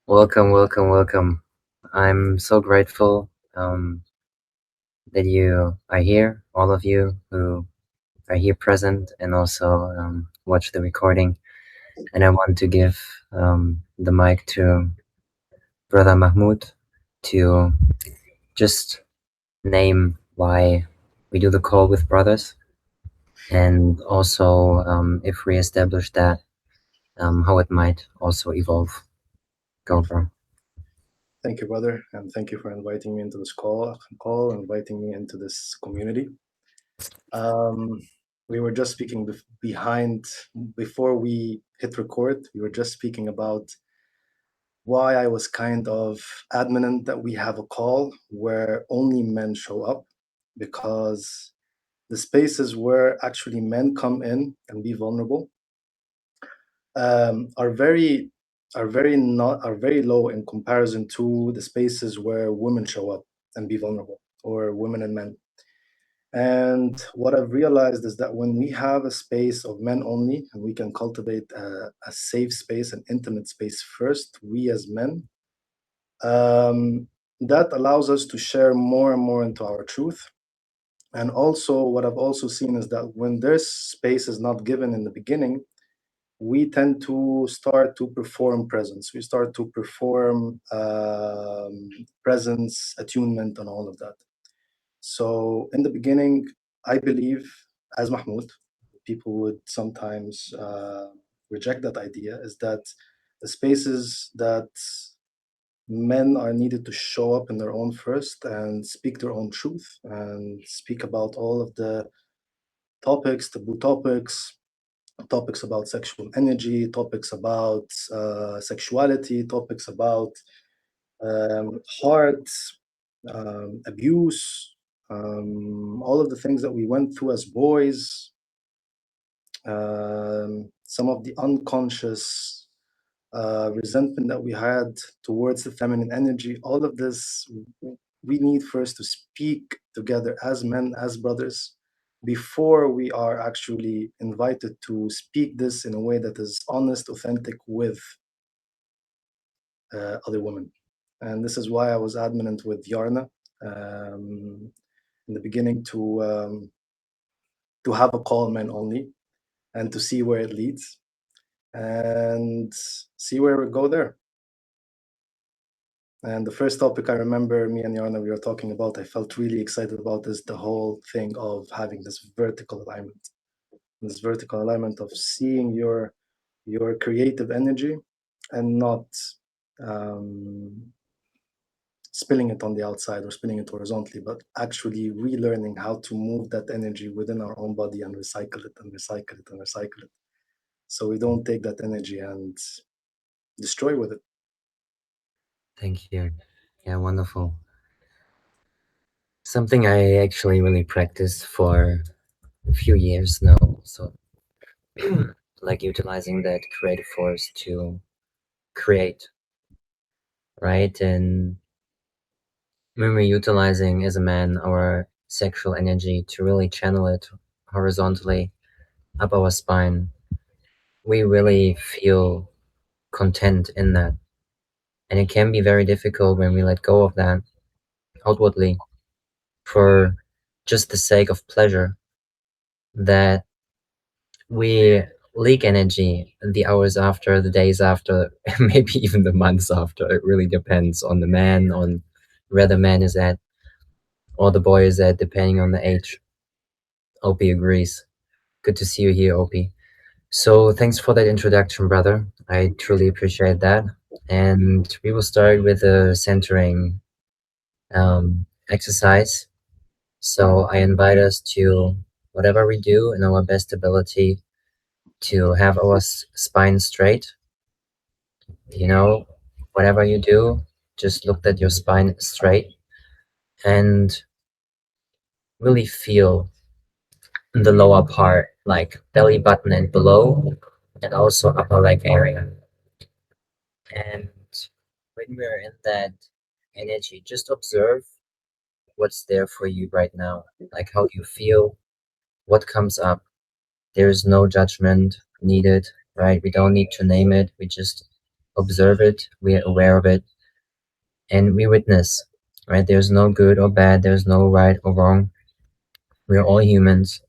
Welcome, welcome, welcome. I'm so grateful that you are here, all of you who are here present and also watch the recording. And I want to give the mic to Brother Mahmoud to just name why we do the call with brothers, and also if we establish that, how it might also evolve. Go, bro. Thank you, brother, and thank you for inviting me into this call, inviting me into this community. Um, we were just speaking before we hit record. We were just speaking about why I was kind of adamant that we have a call where only men show up, because the spaces where actually men come in and be vulnerable are very low in comparison to the spaces where women show up and be vulnerable, or women and men. And what I've realized is that when we have a space of men only, and we can cultivate a safe space, an intimate space first, we as men, that allows us to share more and more into our truth. And also, what I've also seen is that when this space is not given in the beginning, we tend to start to perform presence. We start to perform presence, attunement, and all of that. So, in the beginning, I believe, as Mahmoud, people would sometimes reject that idea, is that the spaces that men are needed to show up in their own first and speak their own truth and speak about all of the topics, taboo topics about sexual energy, topics about sexuality, topics about heart, abuse, all of the things that we went through as boys, some of the unconscious resentment that we had towards the feminine energy, all of this, we need first to speak together as men, as brothers, before we are actually invited to speak this in a way that is honest, authentic with other women. And this is why I was adamant with Jarne in the beginning to have a call men only and to see where it leads and see where we go there. And the first topic I remember me and Jarne we were talking about, I felt really excited about, is the whole thing of having this vertical alignment of seeing your creative energy and not spilling it on the outside or spilling it horizontally, but actually relearning how to move that energy within our own body and recycle it and recycle it and recycle it. So we don't take that energy and destroy with it. Thank you. Yeah, wonderful. Something I actually really practiced for a few years now. So, like utilizing that creative force to create, right? And when we're utilizing as a man our sexual energy to really channel it horizontally up our spine, we really feel content in that. And it can be very difficult when we let go of that outwardly for just the sake of pleasure, that we leak energy the hours after, the days after, maybe even the months after. It really depends on the man, on where the man is at, or the boy is at, depending on the age. Opie agrees. Good to see you here, Opie. So thanks for that introduction, brother. I truly appreciate that. And we will start with a centering exercise. So I invite us to, whatever we do in our best ability, to have our spine straight. You know, whatever you do, just look that your spine is straight and really feel the lower part, like belly button and below, and also upper leg area. And when we're in that energy, just observe what's there for you right now. Like, how do you feel? What comes up? There is no judgment needed, right? We don't need to name it. We just observe it, we are aware of it, and we witness, right? There's no good or bad, there's no right or wrong. We're all humans,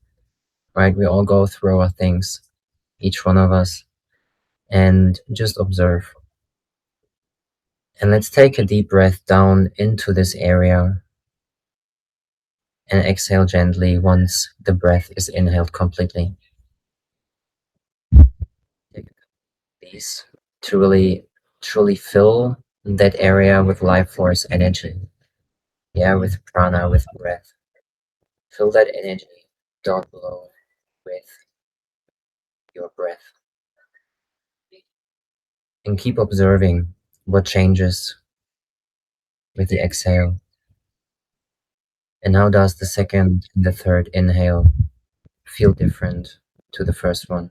right? We all go through our things, each one of us, and just observe. And let's take a deep breath down into this area and exhale gently once the breath is inhaled completely. Take these to truly fill that area with life force energy. Yeah, with prana, with breath. Fill that energy down below with your breath. And keep observing what changes with the exhale. And how does the second and the third inhale feel different to the first one?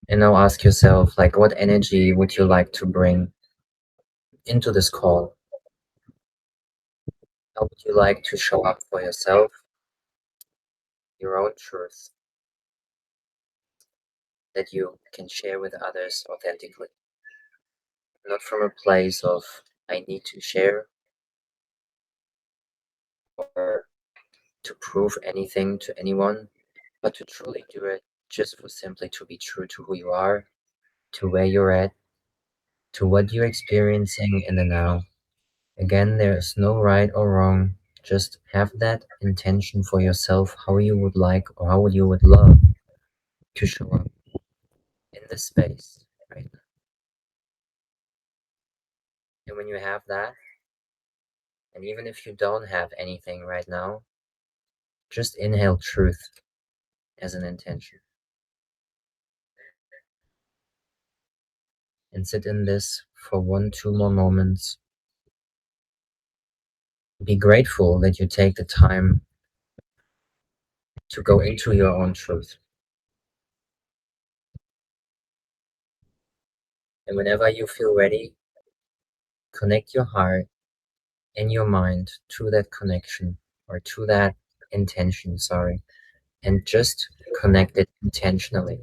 And now ask yourself, like, what energy would you like to bring into this call? How would you like to show up for yourself, your own truth that you can share with others authentically? Not from a place of, I need to share or to prove anything to anyone, but to truly do it just for simply to be true to who you are, to where you're at, to what you're experiencing in the now. Again, there's no right or wrong. Just have that intention for yourself, how you would like or how you would love to show up in this space right now. And when you have that, and even if you don't have anything right now, just inhale truth as an intention and sit in this for 1, 2 more moments. Be grateful that you take the time to go into your own truth. And whenever you feel ready, connect your heart and your mind to that connection or to that intention, sorry, and just connect it intentionally.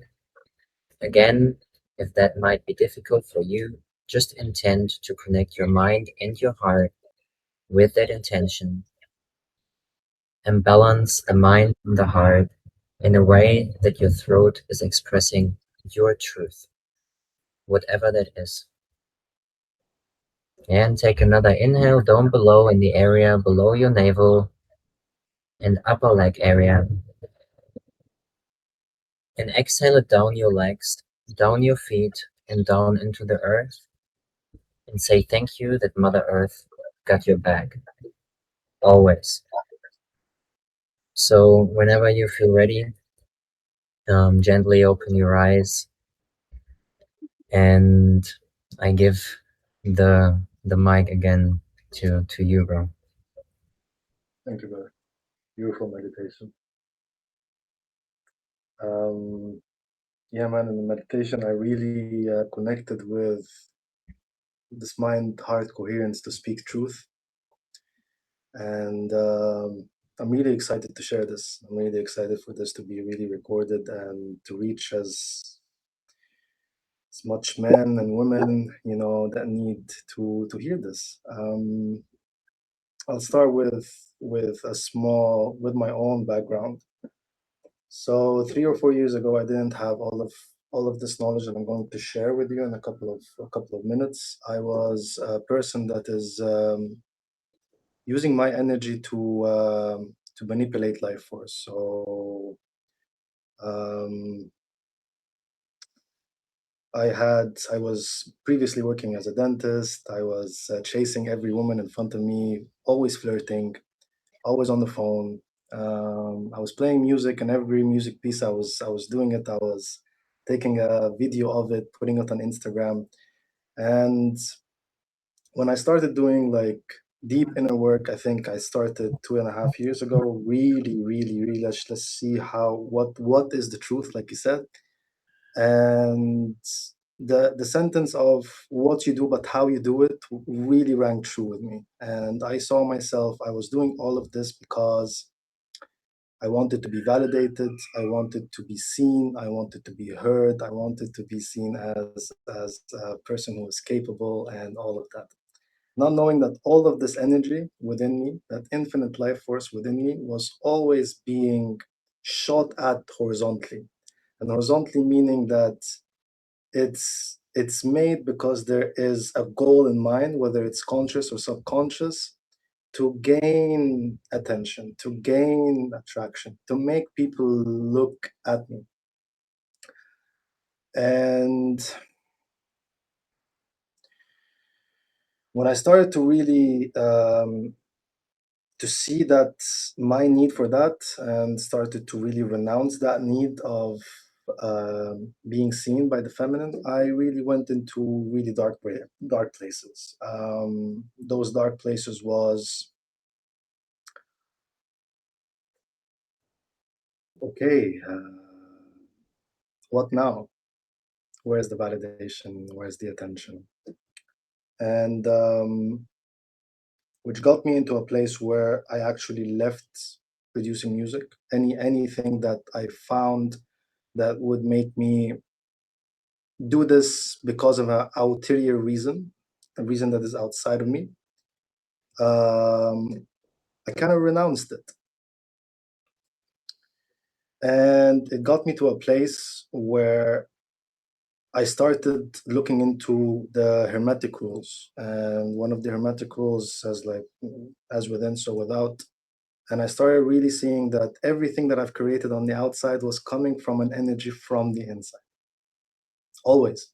Again, if that might be difficult for you, just intend to connect your mind and your heart with that intention and balance the mind and the heart in a way that your throat is expressing your truth, whatever that is. And take another inhale down below in the area below your navel and upper leg area. And exhale it down your legs, down your feet, and down into the earth. And say thank you that Mother Earth got your back, always. So whenever you feel ready, gently open your eyes, and I give the mic again to you, bro. Thank you, brother. Beautiful meditation. Um, yeah, man, in the meditation, I really connected with this mind-heart coherence to speak truth. And I'm really excited to share this. I'm really excited for this to be really recorded and to reach as much men and women, that need to hear this. I'll start with my own background. So 3 or 4 years ago, I didn't have all of this knowledge that I'm going to share with you in a couple of minutes. I was a person that is using my energy to manipulate life force. So um, I was previously working as a dentist. I was chasing every woman in front of me, always flirting, always on the phone. I was playing music, and every music piece I was doing it. I was taking a video of it, putting it on Instagram. And when I started doing like deep inner work, I think I started 2.5 years ago. Really, really, really. Let's see what is the truth, like you said. And the sentence of what you do but how you do it really rang true with me. And I saw myself, I was doing all of this because I wanted to be validated. I wanted to be seen. I wanted to be heard. I wanted to be seen as a person who is capable and all of that. Not knowing that all of this energy within me, that infinite life force within me, was always being shot at horizontally. And horizontally meaning that it's made because there is a goal in mind, whether it's conscious or subconscious, to gain attention, to gain attraction, to make people look at me. And when I started to really to see that my need for that, and started to really renounce that need of being seen by the feminine, I really went into really dark places. Those dark places was, okay, what now? Where's the validation? Where's the attention? And which got me into a place where I actually left producing music. Anything that I found that would make me do this because of an ulterior reason, a reason that is outside of me, I kind of renounced it. And it got me to a place where I started looking into the Hermetic rules. And one of the Hermetic rules says, like, as within, so without. And I started really seeing that everything that I've created on the outside was coming from an energy from the inside. Always.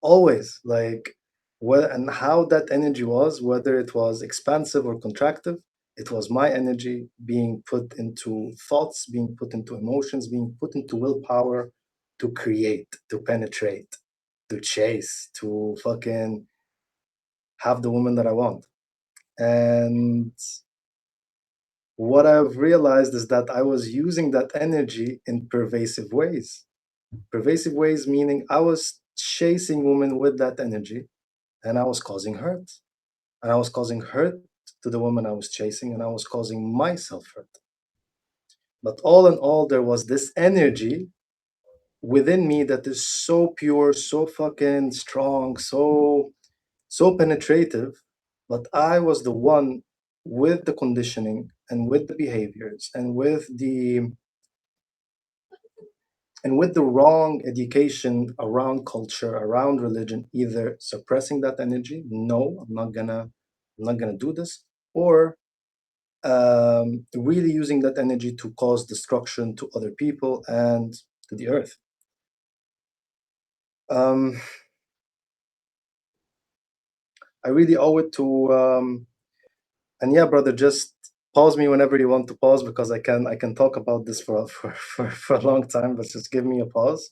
Always. Like, what and how that energy was, whether it was expansive or contractive, it was my energy being put into thoughts, being put into emotions, being put into willpower to create, to penetrate, to chase, to fucking have the woman that I want. And what I've realized is that I was using that energy in pervasive ways. Pervasive ways meaning I was chasing women with that energy, and I was causing hurt. And I was causing hurt to the woman I was chasing, and I was causing myself hurt. But all in all, there was this energy within me that is so pure, so fucking strong, so penetrative. But I was the one with the conditioning and with the behaviors and with the wrong education around culture, around religion, either suppressing that energy, no, I'm not gonna do this, or really using that energy to cause destruction to other people and to the earth. Um, I really owe it to, and yeah, brother, just pause me whenever you want to pause, because I can talk about this for a long time, but just give me a pause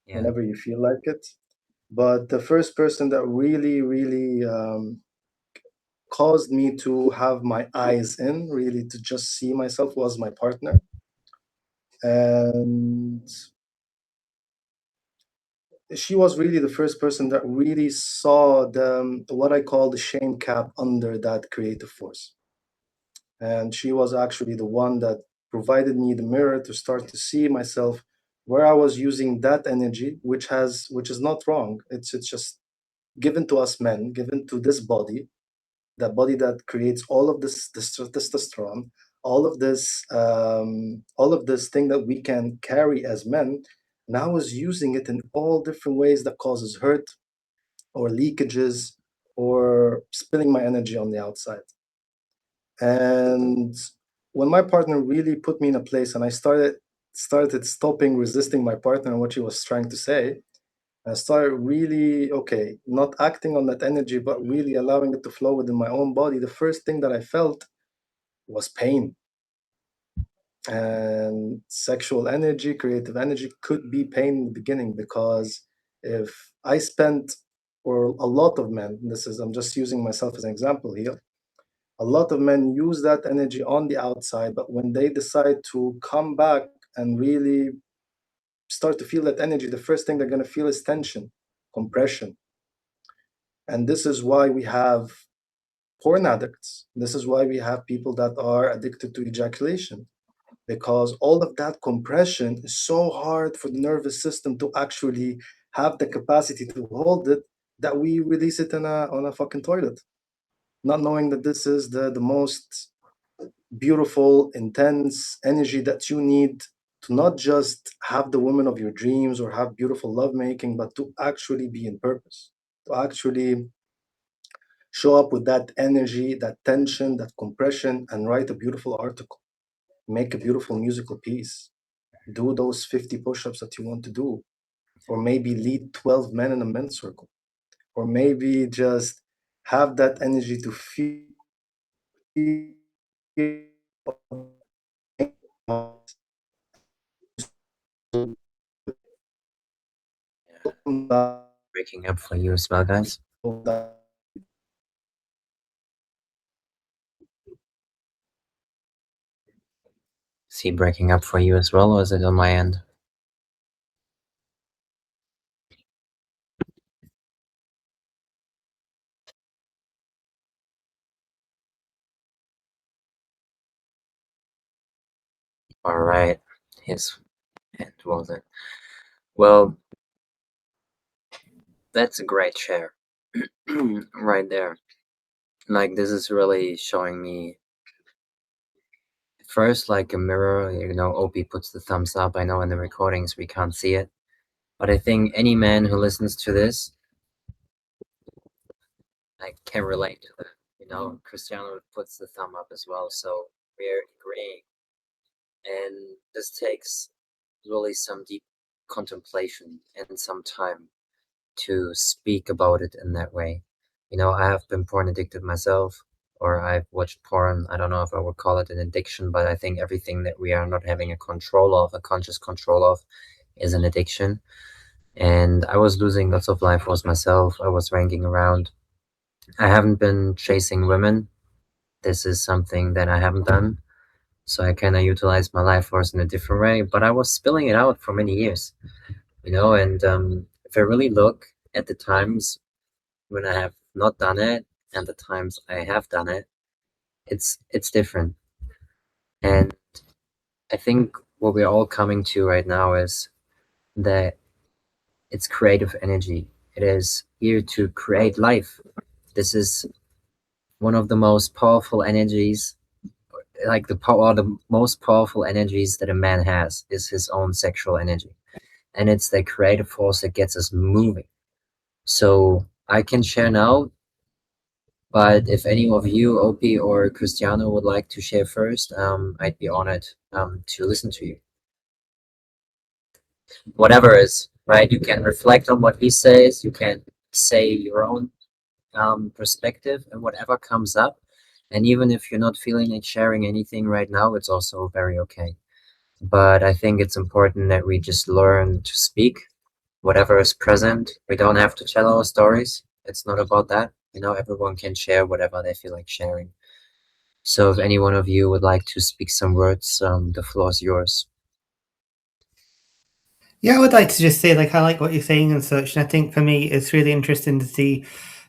Yeah. whenever you feel like it. But the first person that really caused me to have my eyes in, really to just see myself, was my partner. And she was really the first person that really saw the what I call the shame cap under that creative force. And she was actually the one that provided me the mirror to start to see myself where I was using that energy, which is not wrong. It's just given to us men, given to this body, that body that creates all of this testosterone, all of this thing that we can carry as men. And I was using it in all different ways that causes hurt or leakages or spilling my energy on the outside. And when my partner really put me in a place, and I started stopping resisting my partner and what she was trying to say, I started really, okay, not acting on that energy, but really allowing it to flow within my own body. The first thing that I felt was pain. And sexual energy, creative energy could be pain in the beginning, because if I spent, or a lot of men, I'm just using myself as an example here, a lot of men use that energy on the outside, but when they decide to come back and really start to feel that energy, the first thing they're going to feel is tension, compression. And this is why we have porn addicts. This is why we have people that are addicted to ejaculation. because all of that compression is so hard for the nervous system to actually have the capacity to hold it, that we release it in a fucking toilet, not knowing that this is the most beautiful, intense energy that you need to not just have the woman of your dreams or have beautiful lovemaking, but to actually be in purpose, to actually show up with that energy, that tension, that compression, and write a beautiful article, make a beautiful musical piece, do those 50 push ups that you want to do, or maybe lead 12 men in a men's circle, or maybe just have that energy to feel Yeah. Breaking up for you as well, guys. Is he breaking up for you as well, or is it on my end? All right. His end was it? Well, that's a great share. Right there. Like, this is really showing me first like a mirror. OP puts the thumbs up. I know in the recordings we can't see it, but I think any man who listens to this like can relate to that. Cristiano puts the thumb up as well, so we're agreeing. And this takes really some deep contemplation and some time to speak about it in that way. I have been porn addicted myself, or I've watched porn. I don't know if I would call it an addiction, but I think everything that we are not having a control of, a conscious control of, is an addiction. And I was losing lots of life force myself. I was ranking around. I haven't been chasing women. This is something that I haven't done. So I kind of utilized my life force in a different way, but I was spilling it out for many years, and if I really look at the times when I have not done it and the times I have done it, it's different. And I think what we're all coming to right now is that it's creative energy. It is here to create life. This is one of the most powerful energies, like the most powerful energies that a man has is his own sexual energy. And it's the creative force that gets us moving. So I can share now, but if any of you, OP or Cristiano, would like to share first, I'd be honored to listen to you. Whatever is, right? You can reflect on what he says, you can say your own perspective, and whatever comes up. And even if you're not feeling like sharing anything right now, it's also very okay. But I think it's important that we just learn to speak whatever is present. We don't have to tell our stories. It's not about that. Everyone can share whatever they feel like sharing. So if any one of you would like to speak some words, the floor is yours. Yeah, I would like to just say, like, I like what you're saying and such. And I think for me, it's really interesting to see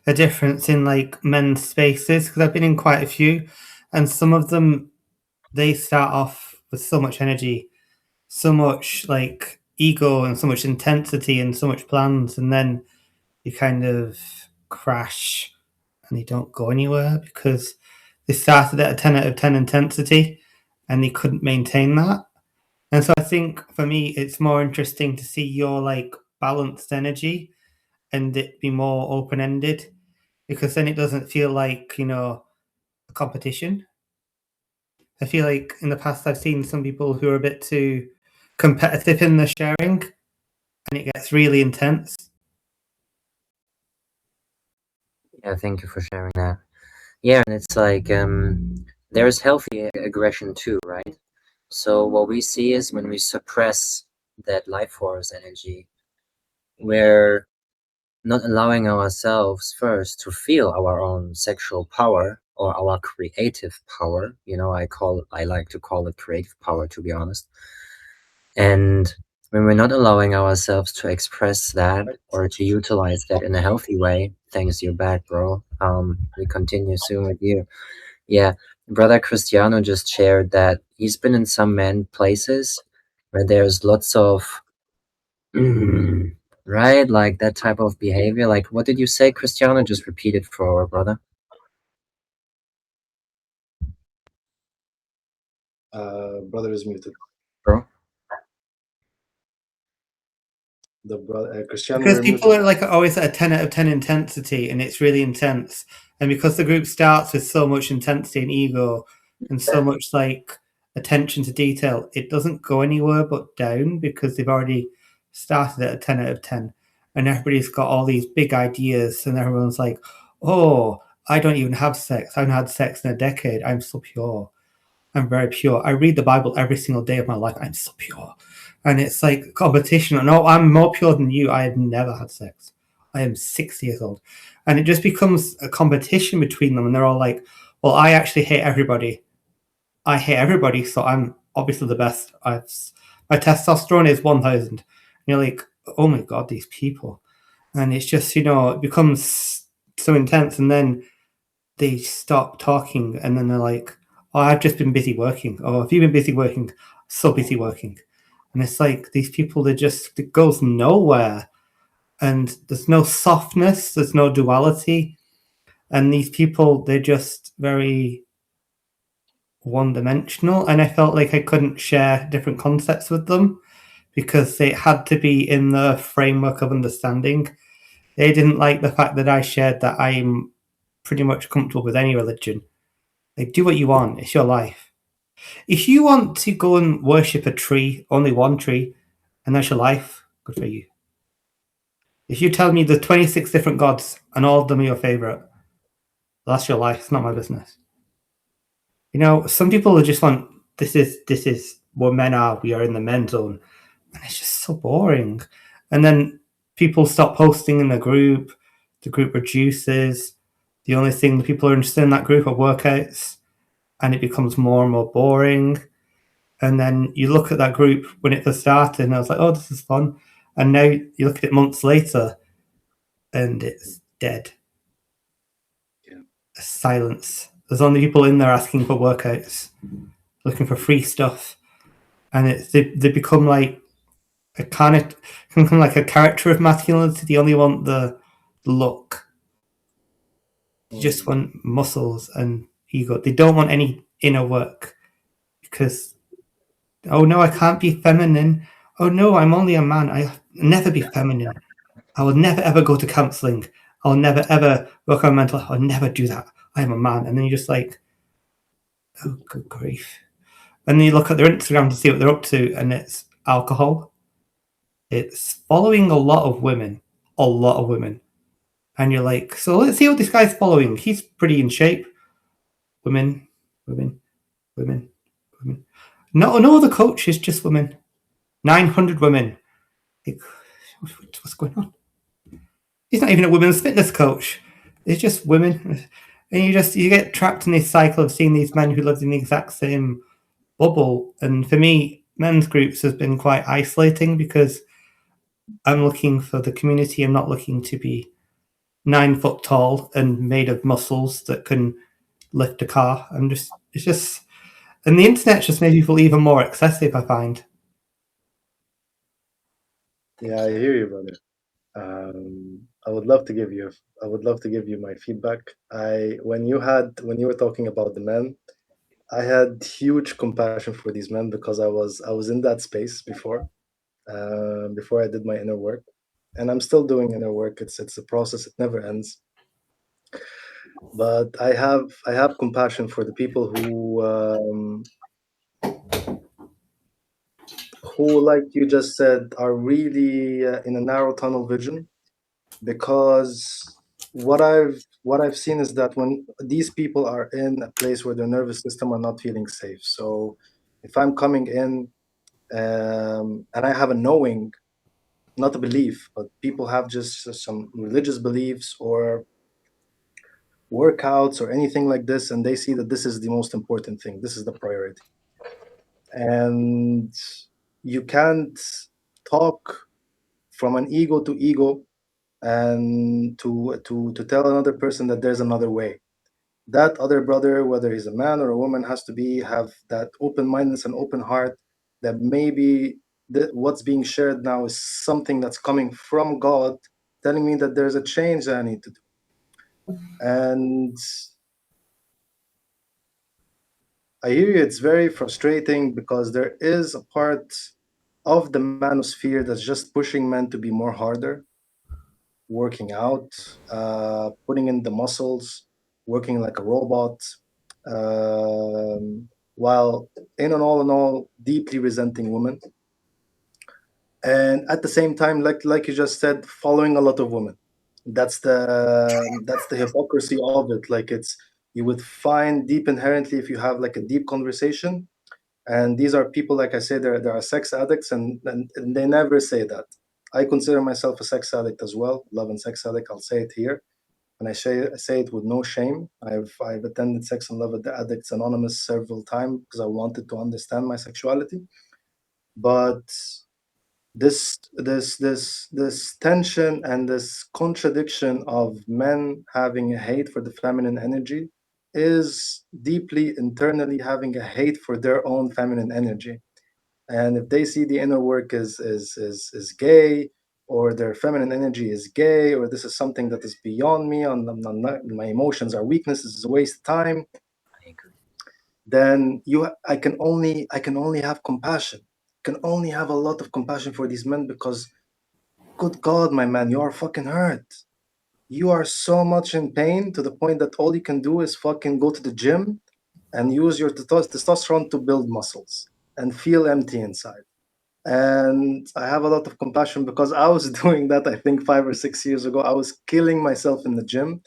a difference in like men's spaces because I've been in quite a few, and some of them they start off with so much energy, so much like ego, and so much intensity, and so much plans, and then you kind of crash and they don't go anywhere because they started at a 10 out of 10 intensity and they couldn't maintain that. And so I think for me, it's more interesting to see your like balanced energy and it be more open ended because then it doesn't feel like, a competition. I feel like in the past, I've seen some people who are a bit too competitive in their sharing and it gets really intense. Yeah, thank you for sharing that. Yeah, and it's like there's healthy aggression too, right? So what we see is when we suppress that life force energy, we're not allowing ourselves first to feel our own sexual power or our creative power. I like to call it creative power, to be honest. And when we're not allowing ourselves to express that or to utilize that in a healthy way, thanks, you're back, bro. We continue soon with you. Yeah, brother Cristiano just shared that he's been in some men places where there's lots of right, like that type of behavior. Like, what did you say, Cristiano? Just repeat it for our brother. Brother is muted. Bro. The brother Cristiano, Because you're people muted. are like always at a 10 out of 10 intensity, and it's really intense. And because the group starts with so much intensity and ego and so much like attention to detail, it doesn't go anywhere but down because they've already started at a 10 out of 10. And everybody's got all these big ideas, and everyone's like, oh, I don't even have sex. I haven't had sex in a decade. I'm so pure. I'm very pure. I read the Bible every single day of my life. I'm so pure. And it's like competition. No, I'm more pure than you. I have never had sex. I am 6 years old. And it just becomes a competition between them. And they're all like, well, I actually hate everybody. I hate everybody. So I'm obviously the best. My testosterone is 1,000. And you're like, oh my God, these people. And it's just, it becomes so intense. And then they stop talking and then they're like, oh, I've just been busy working. Oh, have you been busy working? So busy working. And it's like these people, it goes nowhere. And there's no softness, there's no duality. And these people, they're just very one dimensional. And I felt like I couldn't share different concepts with them because they had to be in the framework of understanding. They didn't like the fact that I shared that I'm pretty much comfortable with any religion. Like, do what you want. It's your life. If you want to go and worship a tree, only one tree, and that's your life, good for you. If you tell me the 26 different gods and all of them are your favorite, that's your life. It's not my business. Some people just want this is where men are. We are in the men zone, and it's just so boring. And then people stop posting in the group. The group reduces. The only thing the people are interested in that group are workouts, and it becomes more and more boring. And then you look at that group when it first started, and I was like, oh, this is fun. And now you look at it months later, and it's dead. Yeah. Silence. There's only people in there asking for workouts, looking for free stuff, and they become like a kind of become like a character of masculinity. They only want the look. They just want muscles and ego. They don't want any inner work because oh no, I can't be feminine. Oh no, I'm only a man. I'll never be feminine. I will never ever go to counseling. I'll never ever work on mental health. I'll never do that. I am a man. And then you're just like, oh, good grief. And then you look at their Instagram to see what they're up to, and it's alcohol. It's following a lot of women. A lot of women. And you're like, so let's see what this guy's following. He's pretty in shape. Women, women, women, women. No other coaches, just women. 900 women. Like, what's going on? He's not even a women's fitness coach. It's just women. And you get trapped in this cycle of seeing these men who live in the exact same bubble. And for me, men's groups has been quite isolating because I'm looking for the community. I'm not looking to be 9 foot tall and made of muscles that can lift a car. It's just, and the internet just made people even more excessive, I find. Yeah, I hear you, brother. I would love to give you my feedback. When you were talking about the men, I had huge compassion for these men because I was in that space before I did my inner work, and I'm still doing inner work. It's a process; it never ends. But I have compassion for the people who, like you just said, are really in a narrow tunnel vision. Because what I've seen is that when these people are in a place where their nervous system are not feeling safe. So if I'm coming in and I have a knowing, not a belief, but people have just some religious beliefs or workouts or anything like this, and they see that this is the most important thing, this is the priority, and you can't talk from an ego to ego and to tell another person that there's another way. that other brother, whether he's a man or a woman, has to be have that open mindedness and open heart that maybe what's being shared now is something that's coming from God, telling me that there's a change that I need to do. And I hear you, it's very frustrating because there is a part of the manosphere that's just pushing men to be more harder, working out, putting in the muscles, working like a robot, while in all, deeply resenting women, and at the same time, like you just said, following a lot of women. That's the hypocrisy of it. Like it's you would find deep inherently if you have like a deep conversation, and these are people, like I say, there are sex addicts, and they never say that. I consider myself a sex addict as well, love and sex addict. I'll say it here, and I say it with no shame. I've attended Sex and Love Addicts Anonymous several times because I wanted to understand my sexuality. But this tension and this contradiction of men having a hate for the feminine energy is deeply internally having a hate for their own feminine energy. And if they see the inner work is gay, or their feminine energy is gay, or this is something that is beyond me, and my emotions are weaknesses, is a waste of time, I agree. then I can only have compassion. Can only have a lot of compassion for these men because, good God, my man, you are fucking hurt. You are so much in pain to the point that all you can do is fucking go to the gym and use your testosterone to build muscles and feel empty inside. And I have a lot of compassion because I was doing that, I think 5 or 6 years ago. I was killing myself in the gym,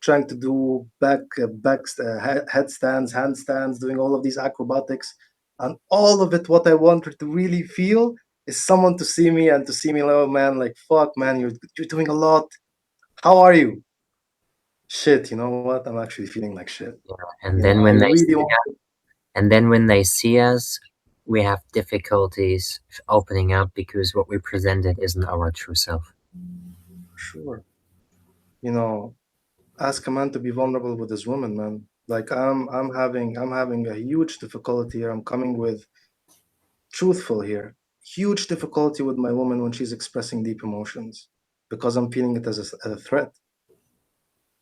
trying to do headstands, handstands, doing all of these acrobatics, and all of it. What I wanted to really feel is someone to see me and to see me like, oh man, like fuck, man, you're doing a lot. How are you? Shit, you know what? I'm actually feeling like shit. And I then when they really see want. and then when they see us, we have difficulties opening up because what we presented isn't our true self. Sure, you know, ask a man to be vulnerable with his woman, man. Like I'm having a huge difficulty here. I'm coming with truthful here. Huge difficulty with my woman when she's expressing deep emotions because I'm feeling it as a threat.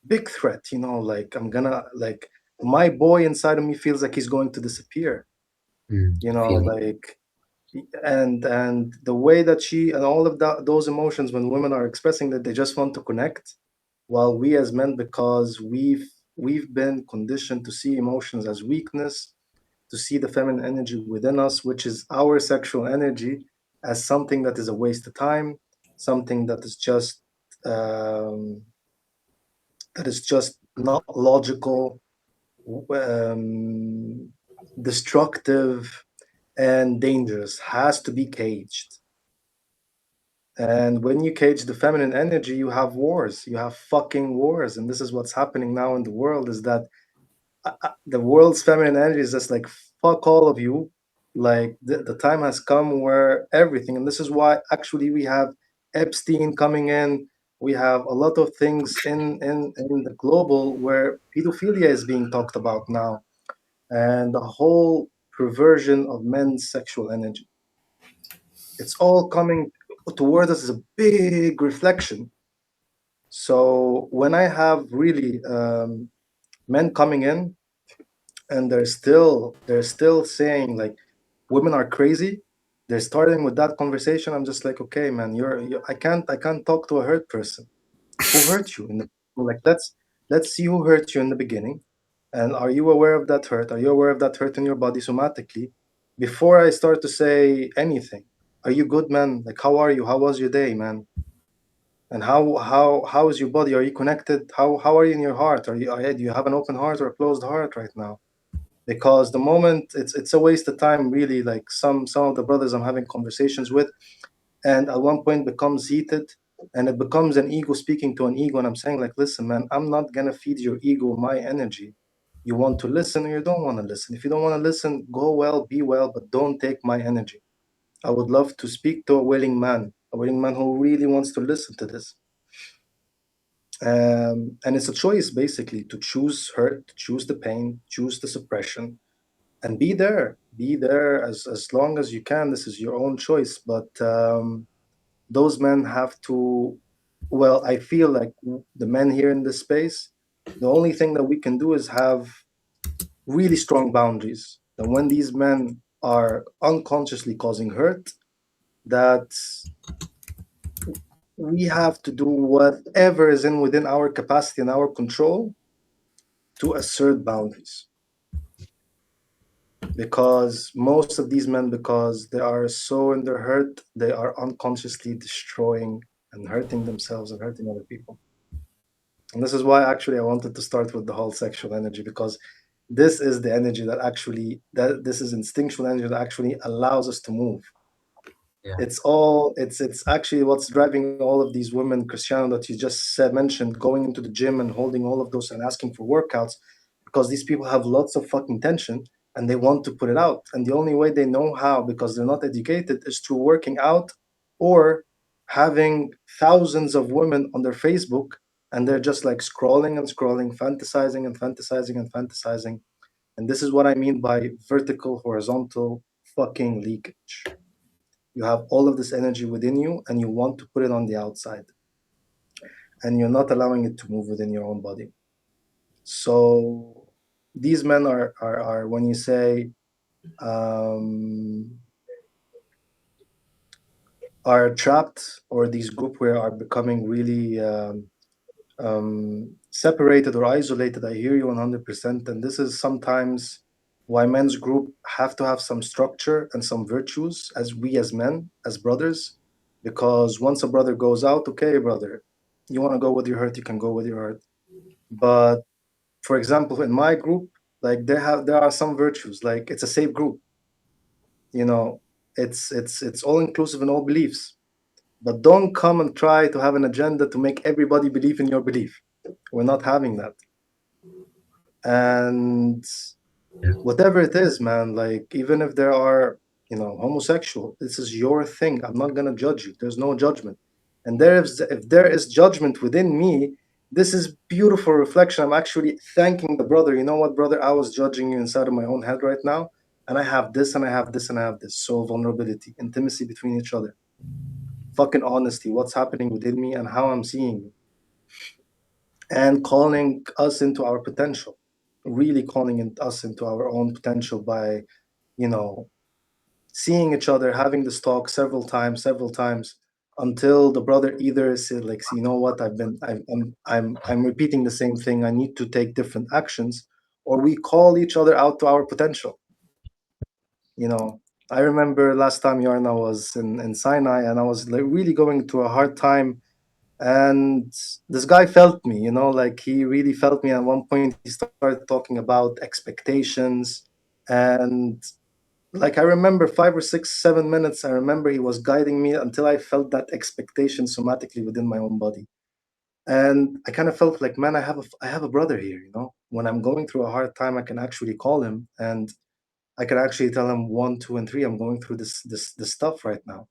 Big threat, like I'm gonna like my boy inside of me feels like he's going to disappear, Feeling. like and the way that she and all of those emotions when women are expressing that they just want to connect, while we as men, because we've been conditioned to see emotions as weakness, to see the feminine energy within us, which is our sexual energy, as something that is a waste of time, something um, that is just not logical, um, destructive, and dangerous, has to be caged. And when you cage the feminine energy, you have wars. You have fucking wars. And this is what's happening now in the world, is that the world's feminine energy is just like, fuck all of you. Like the time has come where everything, and this is why actually we have Epstein coming in. We have a lot of things in the global where pedophilia is being talked about now, and the whole perversion of men's sexual energy. It's all coming toward us as a big reflection. So when I have really men coming in and they're still saying like women are crazy, they're starting with that conversation. I'm just like, okay, man, I can't talk to a hurt person. Who hurt you in the, like, let's see who hurt you in the beginning, and are you aware of that hurt? Are you aware of that hurt in your body somatically before I start to say anything? Are you good, man? Like, how are you? How was your day, man? And how is your body? Are you connected? How are you in your heart? Do you have an open heart or a closed heart right now? Because the moment, it's a waste of time, really. Like some of the brothers I'm having conversations with, and at one point becomes heated, and it becomes an ego speaking to an ego, and I'm saying like, listen, man, I'm not gonna feed your ego my energy. You want to listen or you don't want to listen. If you don't want to listen, go well, be well, but don't take my energy. I would love to speak to a willing man who really wants to listen to this. And it's a choice basically to choose hurt, to choose the pain, choose the suppression, and be there as long as you can. This is your own choice, but those men have to, well, I feel like the men here in this space, the only thing that we can do is have really strong boundaries. That when these men are unconsciously causing hurt, that we have to do whatever is in within our capacity and our control to assert boundaries. Because most of these men, because they are so in their hurt, they are unconsciously destroying and hurting themselves and hurting other people. And this is why actually I wanted to start with the whole sexual energy, because this is the energy that actually, that this is instinctual energy that actually allows us to move. Yeah. It's actually what's driving all of these women, Cristiano, that you just said, mentioned, going into the gym and holding all of those and asking for workouts, because these people have lots of fucking tension and they want to put it out, and the only way they know how, because they're not educated, is through working out or having thousands of women on their Facebook, and they're just like scrolling and scrolling, fantasizing and fantasizing and fantasizing. And this is what I mean by vertical horizontal fucking leakage. You have all of this energy within you and you want to put it on the outside, and you're not allowing it to move within your own body. So these men are when you say um, are trapped, or these group where are becoming really separated or isolated, I hear you 100%. And this is sometimes why men's group have to have some structure and some virtues, as we as men, as brothers, because once a brother goes out, okay, brother, you want to go with your heart, you can go with your heart. But for example, in my group, like there are some virtues, like it's a safe group, you know, it's all inclusive in all beliefs. But don't come and try to have an agenda to make everybody believe in your belief. We're not having that. And Yeah. whatever it is, man, like even if there are, you know, homosexual, this is your thing. I'm not gonna judge you. There's no judgment. And there is, if there is judgment within me, this is beautiful reflection. I'm actually thanking the brother. You know what, brother? I was judging you inside of my own head right now. And I have this and I have this and I have this. So vulnerability, intimacy between each other, fucking honesty, what's happening within me and how I'm seeing you, and calling us into our potential, really calling us into our own potential by, you know, seeing each other, having this talk several times, until the brother either said like, "See, you know what, I'm repeating the same thing, I need to take different actions," or we call each other out to our potential. You know, I remember last time Yarna was in Sinai, and I was like really going through a hard time, and this guy felt me, you know, like he really felt me. At one point he started talking about expectations, and like I remember 5 or 6 7 minutes, I remember he was guiding me until I felt that expectation somatically within my own body. And I kind of felt like, man, I have a brother here, you know. When I'm going through a hard time, I can actually call him, and I can actually tell him one, two, and three, I'm going through this stuff right now.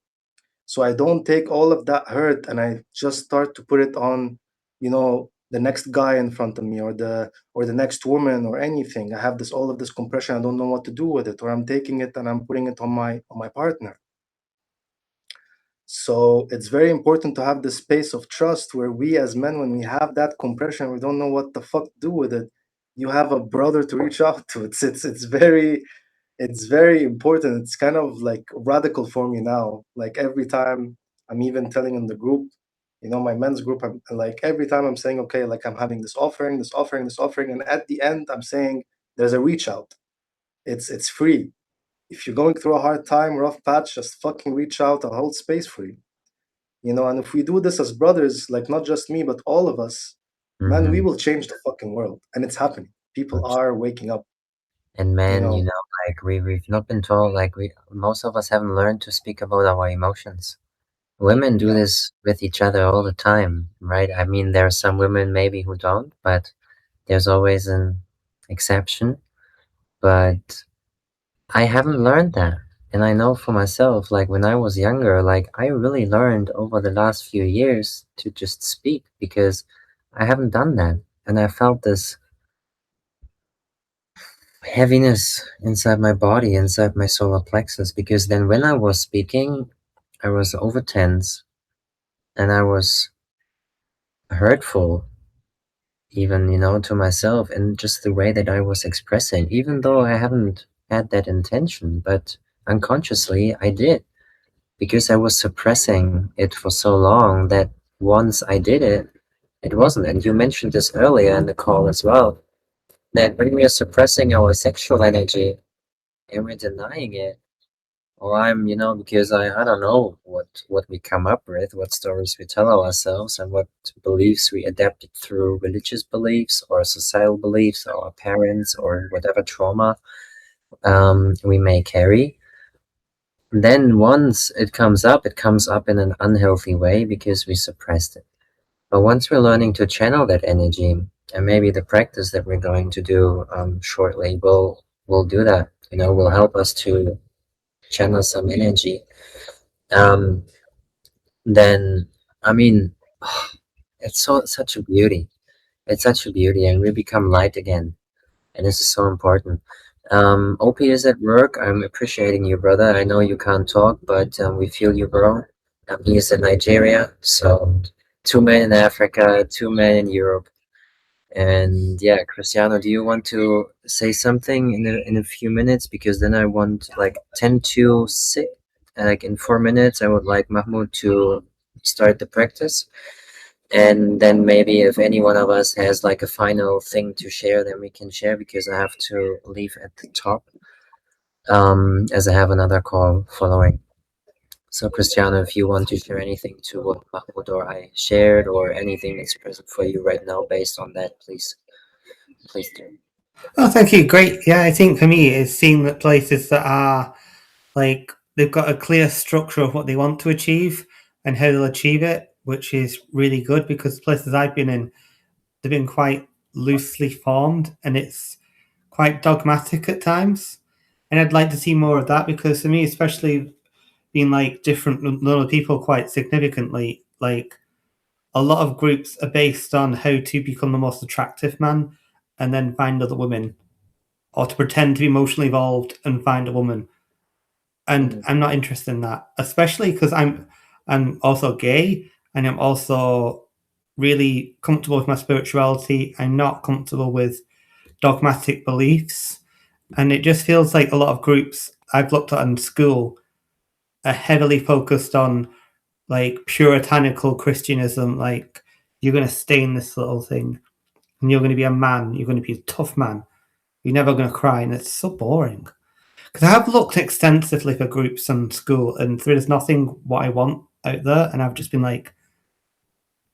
So I don't take all of that hurt and I just start to put it on, you know, the next guy in front of me, or the next woman or anything. I have this all of this compression, I don't know what to do with it, or I'm taking it and I'm putting it on my partner. So it's very important to have this space of trust where we as men, when we have that compression, we don't know what the fuck to do with it, you have a brother to reach out to. It's very important. It's kind of like radical for me now. Like every time I'm even telling in the group, you know, my men's group, I'm like every time I'm saying, okay, like I'm having this offering, this offering, this offering, and at the end I'm saying there's a reach out. It's free. If you're going through a hard time, rough patch, just fucking reach out. I'll hold space for you. You know, and if we do this as brothers, like not just me, but all of us, man, we Mm-hmm. will change the fucking world. And it's happening. People are waking up, And you men, know. like we've not been told, like most of us haven't learned to speak about our emotions. Women do Yeah. this with each other all the time, right? I mean, there are some women maybe who don't, but there's always an exception. But I haven't learned that. And I know for myself, like when I was younger, like I really learned over the last few years to just speak, because I haven't done that, and I felt this heaviness inside my body, inside my solar plexus, because then when I was speaking, I was over tense and I was hurtful, even, to myself, and just the way that I was expressing, even though I haven't had that intention, but unconsciously I did, because I was suppressing it for so long that once I did it, it wasn't. And you mentioned this earlier in the call as well, that when we are suppressing our sexual energy and we're denying it, or because I don't know what we come up with, what stories we tell ourselves, and what beliefs we adapted through religious beliefs or societal beliefs, or our parents, or whatever trauma we may carry. Then once it comes up in an unhealthy way because we suppressed it. But once we're learning to channel that energy, and maybe the practice that we're going to do shortly will do that. Will help us to channel some energy. Um, then I mean, it's such a beauty. It's such a beauty, and we become light again, and this is so important. OP is at work. I'm appreciating you, brother. I know you can't talk, but we feel you, bro. He is in Nigeria, so 2 men in Africa, 2 men in Europe. And yeah, Cristiano, do you want to say something in a few minutes? Because then I want like 10 to 6, like in 4 minutes, I would like Mahmoud to start the practice. And then maybe if any one of us has like a final thing to share, then we can share, because I have to leave at the top, as I have another call following. So Cristiano, if you want to share anything to what Mahmoud or I shared, or anything that's present for you right now based on that, please do. Oh, thank you. Great. Yeah, I think for me, it's seeing that places that are like they've got a clear structure of what they want to achieve and how they'll achieve it, which is really good because places I've been in, they've been quite loosely formed and it's quite dogmatic at times. And I'd like to see more of that because for me, especially being like different than other people quite significantly, like a lot of groups are based on how to become the most attractive man and then find other women, or to pretend to be emotionally evolved and find a woman. And Mhm. I'm not interested in that, especially because I'm also gay and I'm also really comfortable with my spirituality. I'm not comfortable with dogmatic beliefs. And it just feels like a lot of groups I've looked at in school are heavily focused on like puritanical Christianism, like you're going to stay in this little thing and you're going to be a man, you're going to be a tough man, you're never going to cry. And it's so boring. Because I have looked extensively for groups in school and there is nothing what I want out there. And I've just been like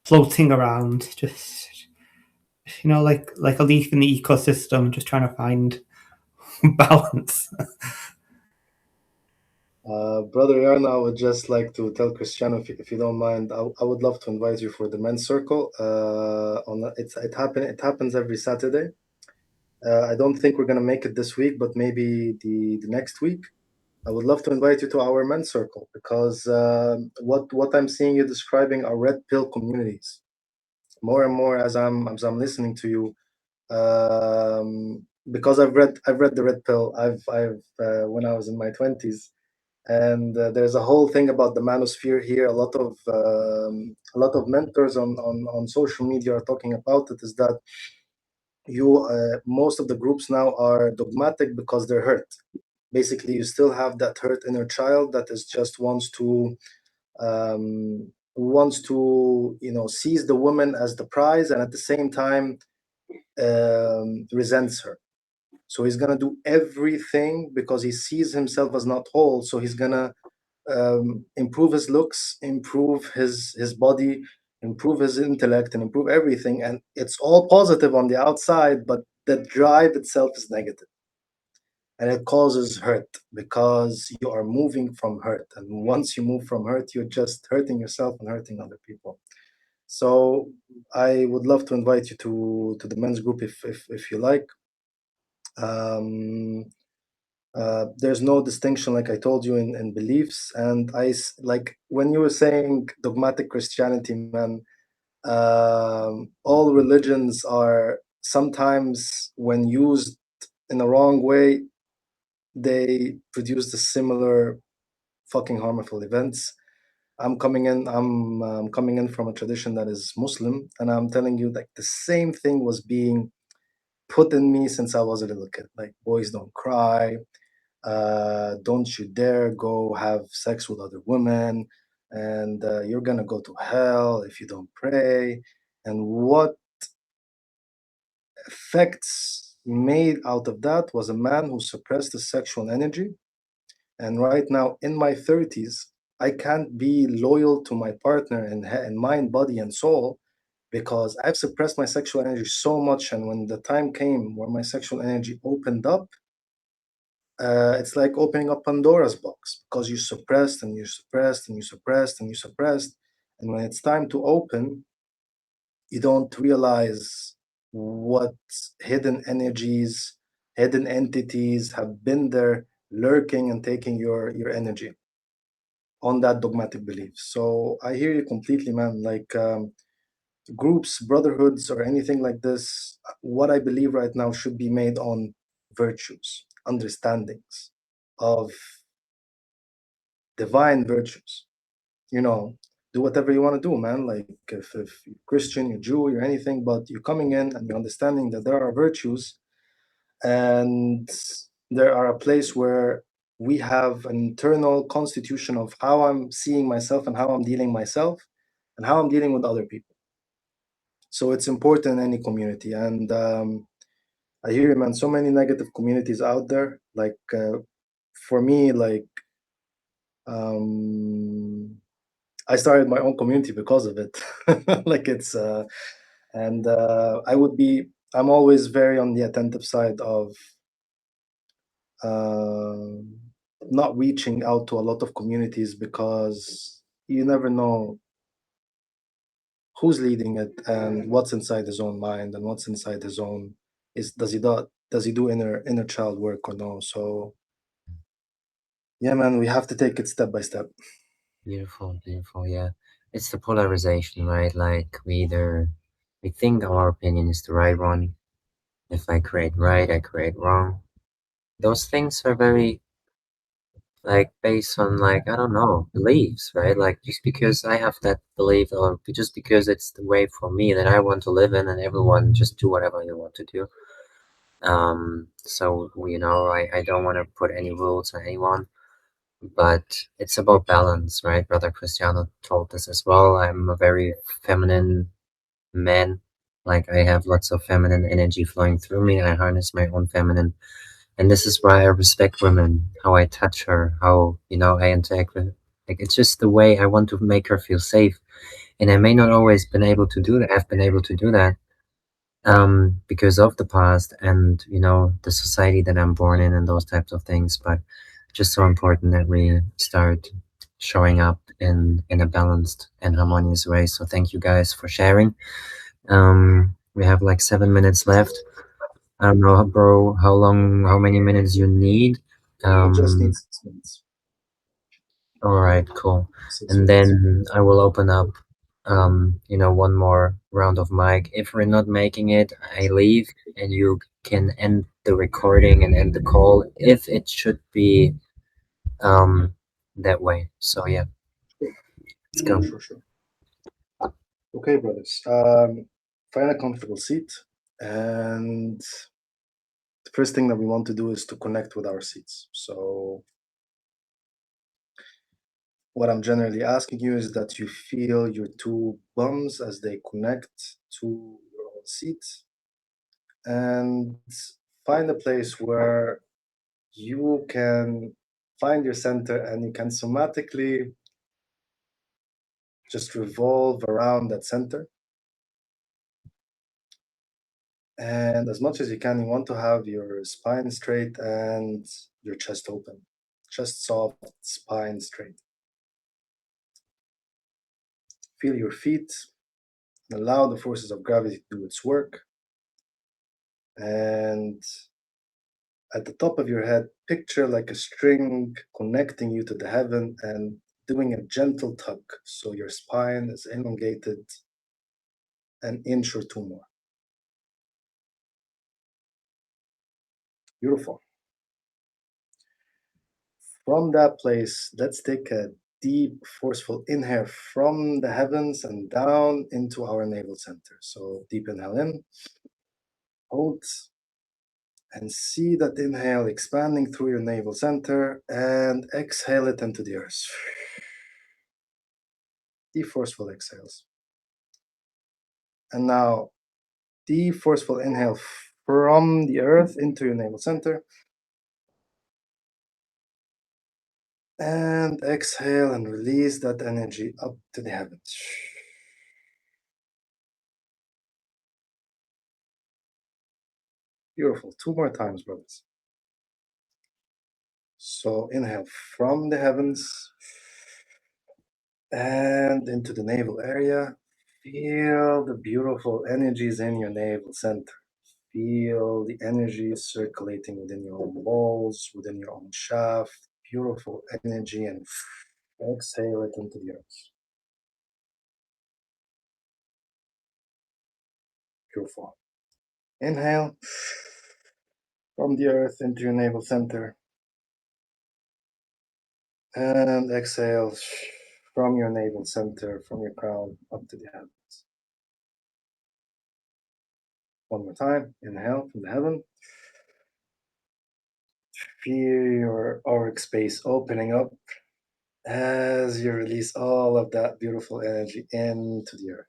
floating around, just, like a leaf in the ecosystem, just trying to find balance. Brother Jarne, I would just like to tell Cristiano, if you don't mind, I would love to invite you for the men's circle. It happens every Saturday. I don't think we're gonna make it this week, but maybe the next week. I would love to invite you to our men's circle because what I'm seeing you describing are red pill communities. More and more as I'm listening to you, because I've read the red pill. I've when I was in my 20s, and there's a whole thing about the manosphere here. A lot of mentors on social media are talking about it. Is that most of the groups now are dogmatic because they're hurt. Basically, you still have that hurt inner child that is just wants to seize the woman as the prize, and at the same time resents her. So he's gonna do everything because he sees himself as not whole. So he's gonna improve his looks, improve his body, improve his intellect, and improve everything. And it's all positive on the outside, but the drive itself is negative, and it causes hurt because you are moving from hurt. And once you move from hurt, you're just hurting yourself and hurting other people. So I would love to invite you to the men's group if you like. Um, there's no distinction, like I told you, in beliefs. And like when you were saying dogmatic Christianity, man, All religions are sometimes, when used in the wrong way, they produce the similar fucking harmful events. I'm coming in from a tradition that is Muslim, and I'm telling you, like, the same thing was being put in me since I was a little kid. Like, boys don't cry, don't you dare go have sex with other women, and you're gonna go to hell if you don't pray. And what effects made out of that was a man who suppressed his sexual energy. And right now, in my 30s, I can't be loyal to my partner in mind, body, and soul, because I've suppressed my sexual energy so much. And when the time came where my sexual energy opened up, it's like opening up Pandora's box, because you suppressed and you suppressed and you suppressed and you suppressed. And when it's time to open, you don't realize what hidden energies, hidden entities have been there lurking and taking your energy on that dogmatic belief. So I hear you completely, man. Like, groups, brotherhoods, or anything like this, what I believe right now should be made on virtues, understandings of divine virtues. You know, do whatever you want to do, man. Like, if you're Christian, you're Jew, you're anything, but you're coming in and you're understanding that there are virtues, and there are a place where we have an internal constitution of how I'm seeing myself and how I'm dealing myself and how I'm dealing with other people. So it's important in any community. And I hear you, man. So many negative communities out there. Like, for me, like, I started my own community because of it. Like, it's and I'm always very on the attentive side of uh, not reaching out to a lot of communities, because you never know who's leading it and what's inside his own mind and what's inside his own, is does he do inner child work or no. So yeah, man, we have to take it step by step. Beautiful, beautiful. Yeah, it's the polarization, right? Like we think our opinion is the right one. If I create right, I create wrong. Those things are very like based on like I don't know beliefs, right? Like just because I have that belief, or just because it's the way for me that I want to live in, and everyone just do whatever you want to do. So I don't want to put any rules on anyone, but it's about balance, right? Brother Cristiano told us as well. I'm a very feminine man. Like I have lots of feminine energy flowing through me. I harness my own feminine, and this is why I respect women, how I touch her, how I interact with. Like it's just the way I want to make her feel safe, and I may not always been able to do that. I've been able to do that because of the past and the society that I'm born in and those types of things. But just so important that we start showing up in a balanced and harmonious way. So thank you guys for sharing. We have like 7 minutes left. I don't know, bro, how many minutes you need. We just need Um, 6 minutes. all right, cool. Six And minutes. then I will open up, one more round of mic. If we're not making it, I leave and you can end the recording and end the call if it should be that way. So yeah, let's go. Sure. Okay, brothers. Find a comfortable seat, and the first thing that we want to do is to connect with our seats. So what I'm generally asking you is that you feel your two bums as they connect to your own seat, and find a place where you can find your center and you can somatically just revolve around that center. And as much as you can, you want to have your spine straight and your chest open. Chest soft, spine straight. Feel your feet and allow the forces of gravity to do its work. And at the top of your head, picture like a string connecting you to the heaven and doing a gentle tug. So your spine is elongated an inch or two more. Beautiful. From that place, let's take a deep, forceful inhale from the heavens and down into our navel center. So deep inhale in, hold, and see that inhale expanding through your navel center, and exhale it into the earth. Deep, forceful exhales. And now, deep, forceful inhale from the earth into your navel center. And exhale and release that energy up to the heavens. Beautiful. Two more times, brothers. So inhale from the heavens and into the navel area. Feel the beautiful energies in your navel center. Feel the energy circulating within your own walls, within your own shaft. Beautiful energy, and exhale it into the earth. Beautiful. Inhale from the earth into your navel center. And exhale from your navel center, from your crown up to the heavens. One more time. Inhale from the heaven. Feel your auric space opening up as you release all of that beautiful energy into the earth.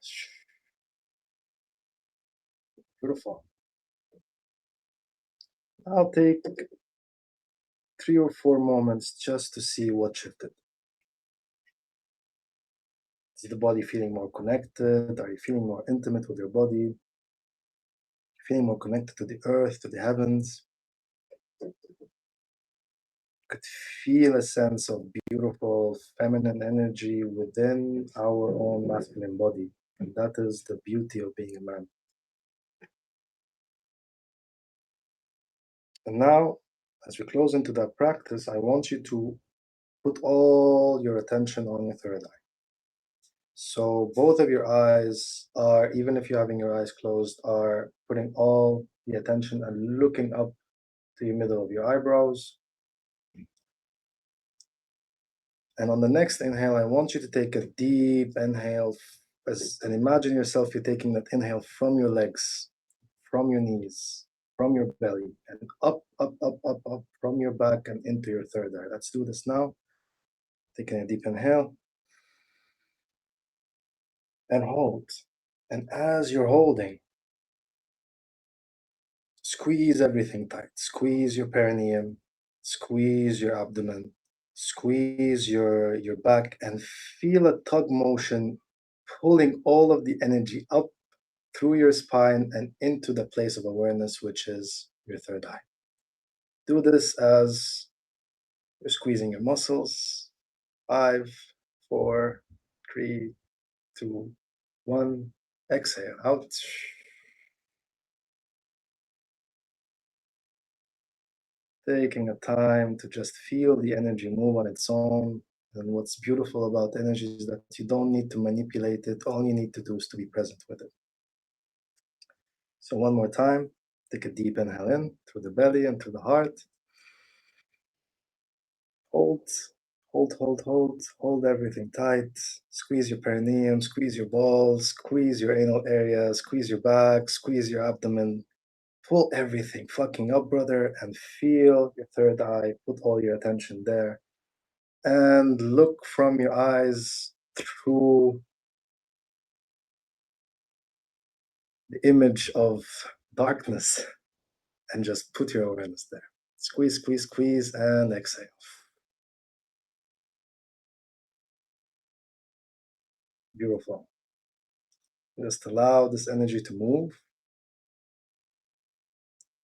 Beautiful. I'll take 3 or 4 moments just to see what shifted. Is the body feeling more connected? Are you feeling more intimate with your body? Feeling more connected to the earth, to the heavens? Could feel a sense of beautiful feminine energy within our own masculine body. And that is the beauty of being a man. And now, as we close into that practice, I want you to put all your attention on your third eye. So both of your eyes are, even if you're having your eyes closed, are putting all the attention and looking up to the middle of your eyebrows. And on the next inhale, I want you to take a deep inhale and imagine yourself you're taking that inhale from your legs, from your knees, from your belly, and up, up, up, up, up from your back and into your third eye. Let's do this now. Taking a deep inhale and hold. And as you're holding, squeeze everything tight. Squeeze your perineum, squeeze your abdomen, squeeze your back, and feel a tug motion pulling all of the energy up through your spine and into the place of awareness, which is your third eye. Do this as you're squeezing your muscles. 5, 4, 3, 2, 1. Exhale out. Taking a time to just feel the energy move on its own. And what's beautiful about energy is that you don't need to manipulate it. All you need to do is to be present with it. So one more time, take a deep inhale in through the belly and through the heart. Hold, hold everything tight. Squeeze your perineum, squeeze your balls, squeeze your anal area, squeeze your back, squeeze your abdomen. Pull everything fucking up, brother, and feel your third eye. Put all your attention there. And look from your eyes through the image of darkness and just put your awareness there. Squeeze, squeeze, squeeze, and exhale. Beautiful. Just allow this energy to move.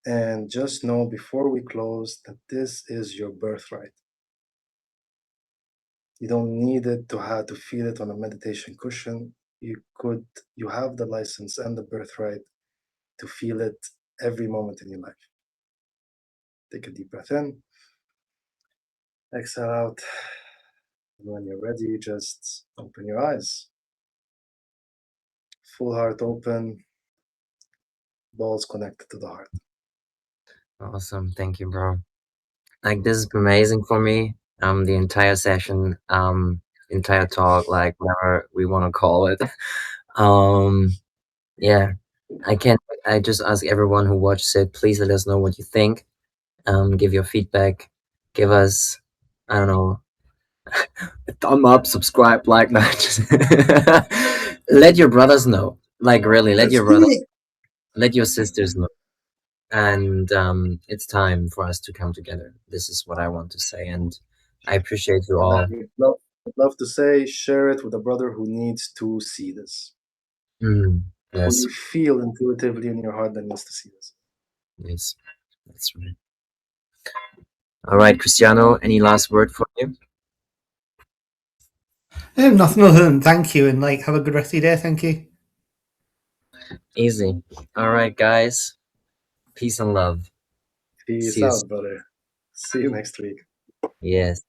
And just know before we close that this is your birthright. You don't need it to have to feel it on a meditation cushion. You have the license and the birthright to feel it every moment in your life. Take a deep breath in, exhale out. And when you're ready, just open your eyes. full heart open, balls connected to the heart. Awesome. Thank you, bro. Like this is amazing for me. The entire session, entire talk, like whatever we want to call it. Um, yeah. I just ask everyone who watches it, please let us know what you think. Give your feedback. Give us, I don't know, a thumb up, subscribe, like that. Just let your brothers know. Like really, let your brothers, let your sisters know. And it's time for us to come together. This is what I want to say, and I appreciate you And I all. would love to say, share it with a brother who needs to see this, who Yes, you feel intuitively in your heart that needs to see this. yes, that's right. All right, Cristiano, any last word for you? Nothing other than thank you and like have a good rest of your day. Thank you. Easy. All right, guys. Peace and love. See Peace you. out, brother. See you next week. Yes.